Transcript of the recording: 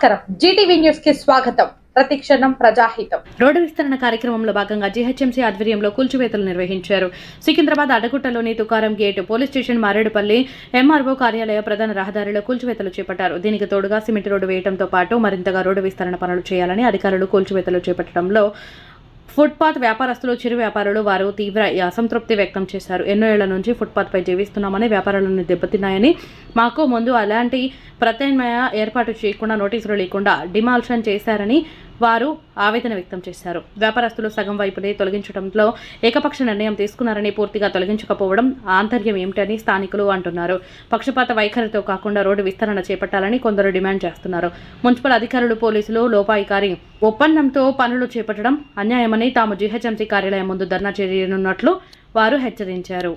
నమస్కారం Zee TV news కి స్వాగతం. ప్రతిక్షణం ప్రజాహితం. రోడ్డు విస్తరణ కార్యక్రమంలో భాగంగా జీహెచ్ఎంసీ ఆధ్వర్యంలో కూల్చివేతలు నిర్వహించారు. సికింద్రాబాద్ అడ్డగుట్టలోని Tukaram gate, police station, Maredpally MRO కార్యాలయ ప్రధాన రహదారిలో కూల్చివేతలు చేపట్టారు. దీనికి తోడుగా సిమెంట్ రోడ్డు వేయడంతో పాటు మరింతగా రోడ్డు విస్తరణ పనులు చేయాలని అధికారులు కూల్చివేతలు చేపట్టడంలో ఫుట్పాత్ వ్యాపారస్తులు, చిరు వ్యాపారులు వారు తీవ్ర అసంతృప్తి వ్యక్తం చేశారు. ఎన్నో ఏళ్ల నుంచి ఫుట్పాత్ పై జీవిస్తున్నామని, వ్యాపారాలను దెబ్బతిన్నాయని, మాకు ముందు అలాంటి ప్రత్యామ్నాయ ఏర్పాటు చేయకుండా నోటీసులు లేకుండా డిమాల్షన్ చేశారని వారు ఆవేదన వ్యక్తం చేశారు. వ్యాపారస్తులు సగం వైపునే తొలగించడంలో ఏకపక్ష నిర్ణయం తీసుకున్నారని, పూర్తిగా తొలగించకపోవడం ఆంతర్యం ఏమిటని స్థానికులు అంటున్నారు. పక్షపాత వైఖరితో కాకుండా రోడ్డు విస్తరణ చేపట్టాలని కొందరు డిమాండ్ చేస్తున్నారు. మున్సిపల్ అధికారులు, పోలీసులు లోపాయికారి ఒప్పందంతో పనులు చేపట్టడం అన్యాయమని, తాము జీహెచ్ఎంసీ కార్యాలయం ముందు ధర్నా చేయనున్నట్లు వారు హెచ్చరించారు.